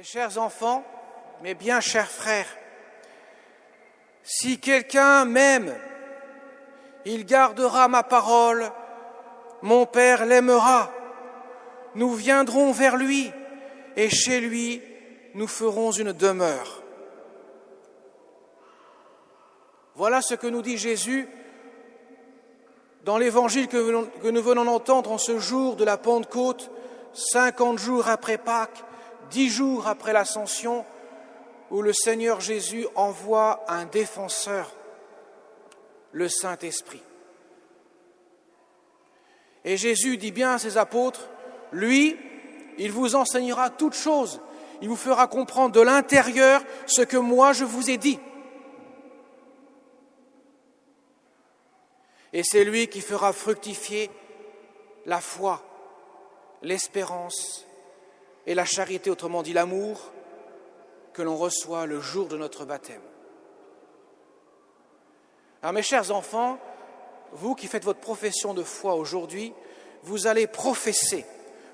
Mes chers enfants, mes bien chers frères, si quelqu'un m'aime, il gardera ma parole, mon Père l'aimera. Nous viendrons vers lui et chez lui, nous ferons une demeure. Voilà ce que nous dit Jésus dans l'évangile que nous venons d'entendre en ce jour de la Pentecôte, 50 jours après Pâques, 10 jours après l'Ascension, où le Seigneur Jésus envoie un défenseur, le Saint-Esprit. Et Jésus dit bien à ses apôtres, lui, il vous enseignera toutes choses, il vous fera comprendre de l'intérieur ce que moi je vous ai dit. Et c'est lui qui fera fructifier la foi, l'espérance et la charité, autrement dit l'amour, que l'on reçoit le jour de notre baptême. Alors mes chers enfants, vous qui faites votre profession de foi aujourd'hui, vous allez professer,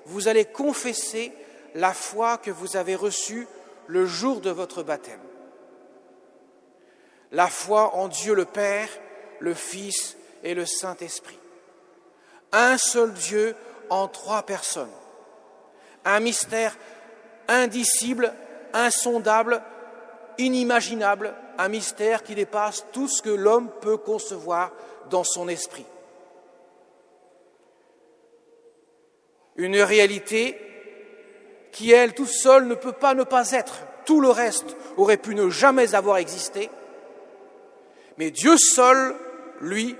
vous allez confesser la foi que vous avez reçue le jour de votre baptême. La foi en Dieu le Père, le Fils et le Saint-Esprit. Un seul Dieu en 3 personnes. Un mystère indicible, insondable, inimaginable, un mystère qui dépasse tout ce que l'homme peut concevoir dans son esprit. Une réalité qui, elle, toute seule, ne peut pas ne pas être. Tout le reste aurait pu ne jamais avoir existé. Mais Dieu seul, lui,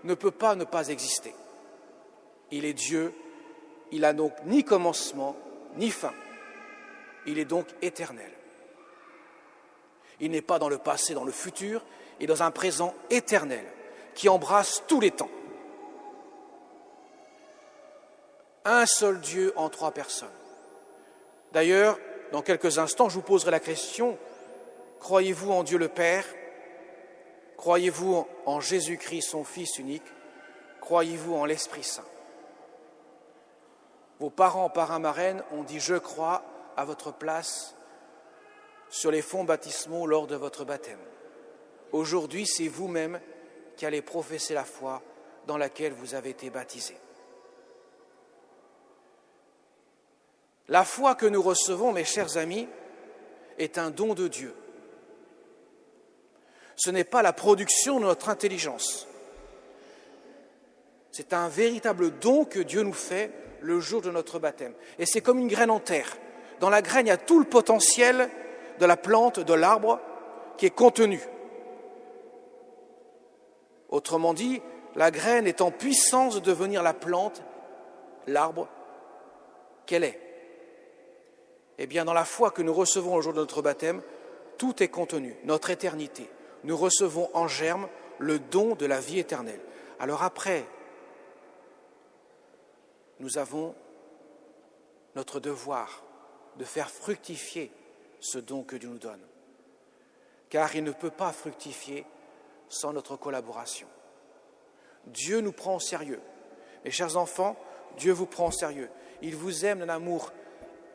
ne peut pas ne pas exister. Il est Dieu, il n'a donc ni commencement, ni fin. Il est donc éternel. Il n'est pas dans le passé, dans le futur, il est dans un présent éternel qui embrasse tous les temps. Un seul Dieu en 3 personnes. D'ailleurs, dans quelques instants, je vous poserai la question, croyez-vous en Dieu le Père? Croyez-vous en Jésus-Christ, son Fils unique? Croyez-vous en l'Esprit Saint? Vos parents, parrains, marraines ont dit « Je crois » à votre place sur les fonts baptismaux lors de votre baptême. Aujourd'hui, c'est vous-même qui allez professer la foi dans laquelle vous avez été baptisés. La foi que nous recevons, mes chers amis, est un don de Dieu. Ce n'est pas la production de notre intelligence. C'est un véritable don que Dieu nous fait le jour de notre baptême. Et c'est comme une graine en terre. Dans la graine, il y a tout le potentiel de la plante, de l'arbre, qui est contenu. Autrement dit, la graine est en puissance de devenir la plante, l'arbre qu'elle est. Eh bien, dans la foi que nous recevons le jour de notre baptême, tout est contenu, notre éternité. Nous recevons en germe le don de la vie éternelle. Alors après, nous avons notre devoir de faire fructifier ce don que Dieu nous donne. Car il ne peut pas fructifier sans notre collaboration. Dieu nous prend au sérieux. Mes chers enfants, Dieu vous prend au sérieux. Il vous aime d'un amour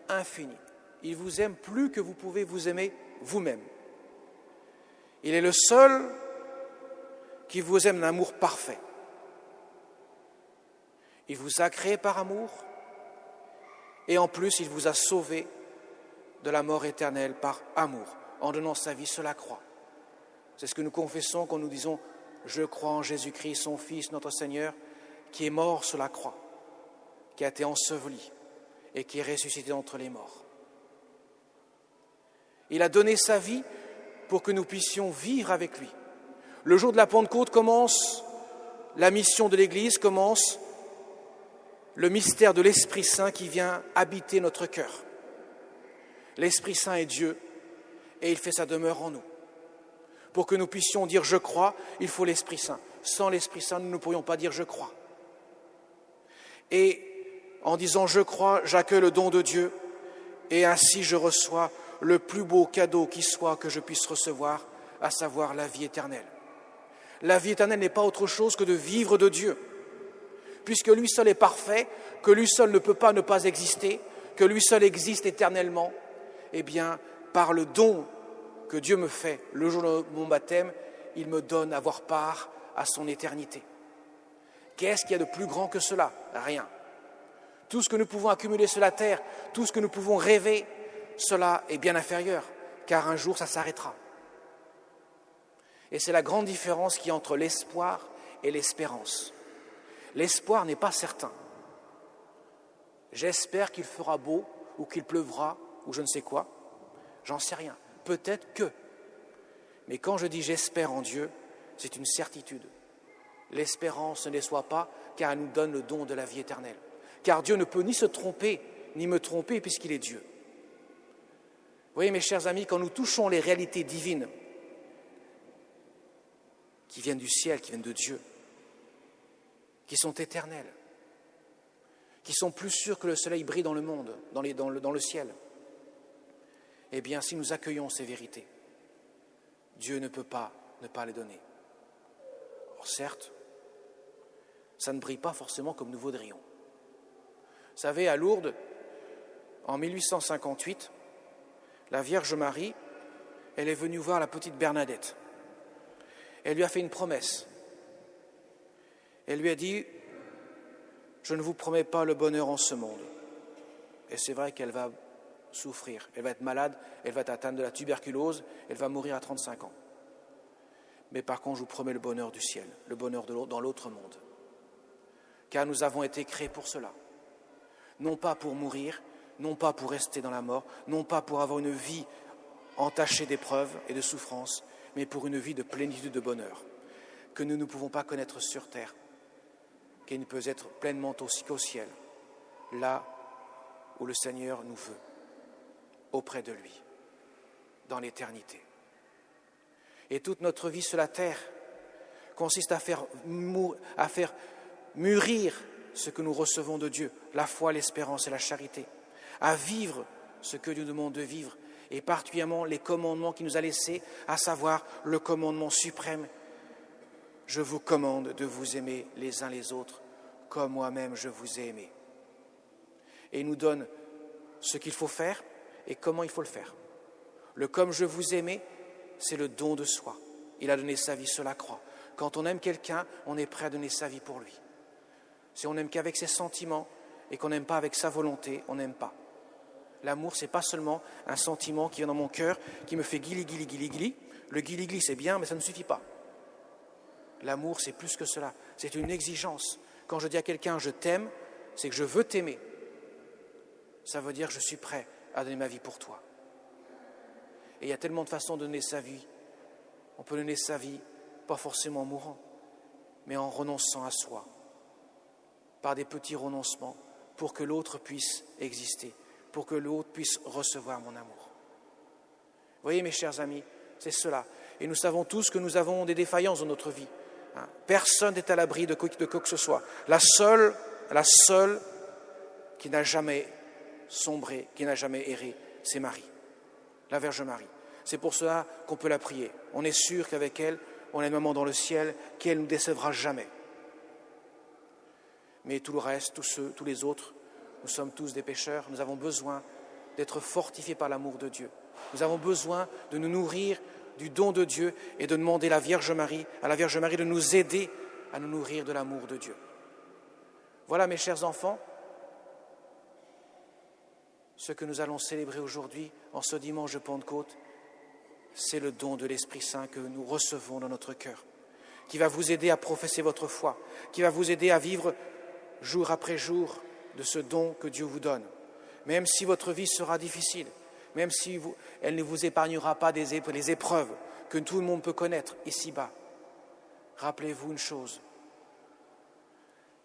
infini. Il vous aime plus que vous pouvez vous aimer vous-même. Il est le seul qui vous aime d'un amour parfait. Il vous a créé par amour et en plus, il vous a sauvé de la mort éternelle par amour, en donnant sa vie sur la croix. C'est ce que nous confessons quand nous disons « Je crois en Jésus-Christ, son Fils, notre Seigneur, qui est mort sur la croix, qui a été enseveli et qui est ressuscité d'entre les morts. » Il a donné sa vie pour que nous puissions vivre avec lui. Le jour de la Pentecôte commence la mission de l'Église, commence le mystère de l'Esprit Saint qui vient habiter notre cœur. L'Esprit Saint est Dieu et il fait sa demeure en nous. Pour que nous puissions dire « je crois », il faut l'Esprit Saint. Sans l'Esprit Saint, nous ne pourrions pas dire « je crois ». Et en disant « je crois », j'accueille le don de Dieu et ainsi je reçois le plus beau cadeau qui soit que je puisse recevoir, à savoir la vie éternelle. La vie éternelle n'est pas autre chose que de vivre de Dieu. Puisque lui seul est parfait, que lui seul ne peut pas ne pas exister, que lui seul existe éternellement, eh bien, par le don que Dieu me fait le jour de mon baptême, il me donne à avoir part à son éternité. Qu'est-ce qu'il y a de plus grand que cela? Rien. Tout ce que nous pouvons accumuler sur la terre, tout ce que nous pouvons rêver, cela est bien inférieur, car un jour ça s'arrêtera. Et c'est la grande différence qu'il y a entre l'espoir et l'espérance. L'espoir n'est pas certain. J'espère qu'il fera beau, ou qu'il pleuvra, ou je ne sais quoi. J'en sais rien. Peut-être que. Mais quand je dis j'espère en Dieu, c'est une certitude. L'espérance ne déçoit pas, car elle nous donne le don de la vie éternelle. Car Dieu ne peut ni se tromper, ni me tromper, puisqu'il est Dieu. Vous voyez, mes chers amis, quand nous touchons les réalités divines qui viennent du ciel, qui viennent de Dieu, qui sont éternelles, qui sont plus sûres que le soleil brille dans le monde, dans le ciel, eh bien, si nous accueillons ces vérités, Dieu ne peut pas ne pas les donner. Or, certes, ça ne brille pas forcément comme nous voudrions. Vous savez, à Lourdes, en 1858, la Vierge Marie, elle est venue voir la petite Bernadette. Elle lui a fait une promesse. Elle lui a dit « Je ne vous promets pas le bonheur en ce monde. » Et c'est vrai qu'elle va souffrir, elle va être malade, elle va être atteinte de la tuberculose, elle va mourir à 35 ans. Mais par contre, je vous promets le bonheur du ciel, le bonheur dans l'autre monde. Car nous avons été créés pour cela. Non pas pour mourir, non pas pour rester dans la mort, non pas pour avoir une vie entachée d'épreuves et de souffrances, mais pour une vie de plénitude de bonheur, que nous ne pouvons pas connaître sur terre, qui ne peut être pleinement aussi qu'au ciel, là où le Seigneur nous veut, auprès de lui, dans l'éternité. Et toute notre vie sur la terre consiste à faire mûrir ce que nous recevons de Dieu, la foi, l'espérance et la charité, à vivre ce que Dieu nous demande de vivre, et particulièrement les commandements qu'il nous a laissés, à savoir le commandement suprême. Je vous commande de vous aimer les uns les autres, comme moi-même je vous ai aimé. Et il nous donne ce qu'il faut faire et comment il faut le faire. Le comme je vous ai aimé, c'est le don de soi. Il a donné sa vie sur la croix. Quand on aime quelqu'un, on est prêt à donner sa vie pour lui. Si on n'aime qu'avec ses sentiments et qu'on n'aime pas avec sa volonté, on n'aime pas. L'amour, ce n'est pas seulement un sentiment qui vient dans mon cœur, qui me fait guili, guili, guili, guili. Le guili, guili, c'est bien, mais ça ne suffit pas. L'amour, c'est plus que cela. C'est une exigence. Quand je dis à quelqu'un « je t'aime », c'est que je veux t'aimer. Ça veut dire que je suis prêt à donner ma vie pour toi. Et il y a tellement de façons de donner sa vie. On peut donner sa vie, pas forcément en mourant, mais en renonçant à soi, par des petits renoncements, pour que l'autre puisse exister, pour que l'autre puisse recevoir mon amour. Vous voyez, mes chers amis, c'est cela. Et nous savons tous que nous avons des défaillances dans notre vie. Personne n'est à l'abri de quoi que ce soit. La seule qui n'a jamais sombré, qui n'a jamais erré, c'est Marie, la Vierge Marie. C'est pour cela qu'on peut la prier. On est sûr qu'avec elle, on a une maman dans le ciel, qu'elle ne nous décevra jamais. Mais tout le reste, tous les autres, nous sommes tous des pécheurs. Nous avons besoin d'être fortifiés par l'amour de Dieu. Nous avons besoin de nous nourrir du don de Dieu et de demander à la Vierge Marie de nous aider à nous nourrir de l'amour de Dieu. Voilà, mes chers enfants, ce que nous allons célébrer aujourd'hui, en ce dimanche de Pentecôte, c'est le don de l'Esprit Saint que nous recevons dans notre cœur, qui va vous aider à professer votre foi, qui va vous aider à vivre jour après jour de ce don que Dieu vous donne. Même si votre vie sera difficile, même si elle ne vous épargnera pas les épreuves que tout le monde peut connaître ici-bas, rappelez-vous une chose,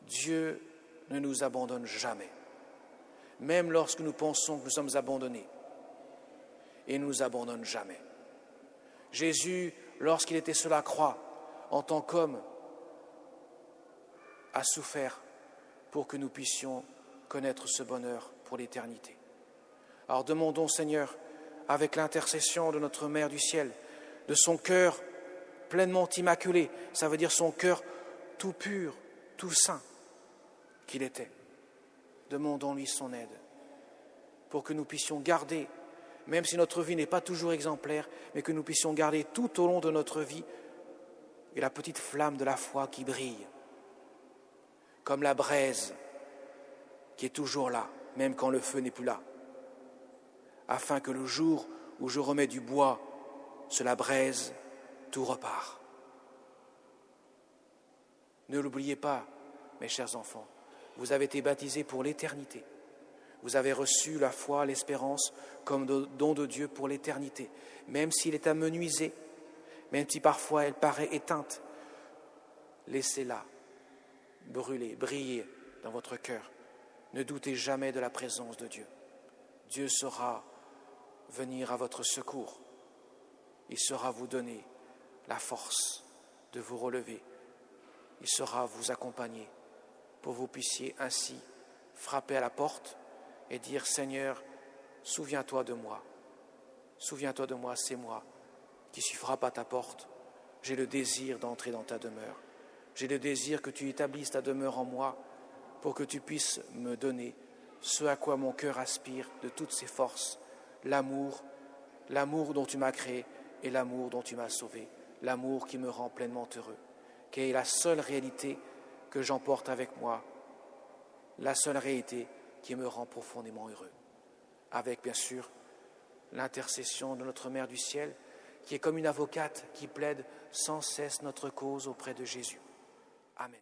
Dieu ne nous abandonne jamais, même lorsque nous pensons que nous sommes abandonnés, et ne nous abandonne jamais. Jésus, lorsqu'il était sur la croix, en tant qu'homme, a souffert pour que nous puissions connaître ce bonheur pour l'éternité. Alors demandons, Seigneur, avec l'intercession de notre Mère du ciel, de son cœur pleinement immaculé, ça veut dire son cœur tout pur, tout saint qu'il était. Demandons-lui son aide pour que nous puissions garder même si notre vie n'est pas toujours exemplaire, mais que nous puissions garder tout au long de notre vie et la petite flamme de la foi qui brille, comme la braise qui est toujours là, même quand le feu n'est plus là, afin que le jour où je remets du bois sur la braise, tout repart. Ne l'oubliez pas, mes chers enfants, vous avez été baptisés pour l'éternité. Vous avez reçu la foi, l'espérance comme don de Dieu pour l'éternité, même s'il est amenuisé, même si parfois elle paraît éteinte, laissez-la brûler, briller dans votre cœur. Ne doutez jamais de la présence de Dieu. Dieu saura venir à votre secours. Il saura vous donner la force de vous relever. Il saura vous accompagner pour que vous puissiez ainsi frapper à la porte et dire « Seigneur, souviens-toi de moi. Souviens-toi de moi, c'est moi qui suis frappe à ta porte. J'ai le désir d'entrer dans ta demeure. J'ai le désir que tu établisses ta demeure en moi pour que tu puisses me donner ce à quoi mon cœur aspire de toutes ses forces, l'amour dont tu m'as créé et l'amour dont tu m'as sauvé, l'amour qui me rend pleinement heureux, qui est la seule réalité que j'emporte avec moi, la seule réalité qui me rend profondément heureux. Avec, bien sûr, l'intercession de notre Mère du ciel, qui est comme une avocate qui plaide sans cesse notre cause auprès de Jésus. Amen.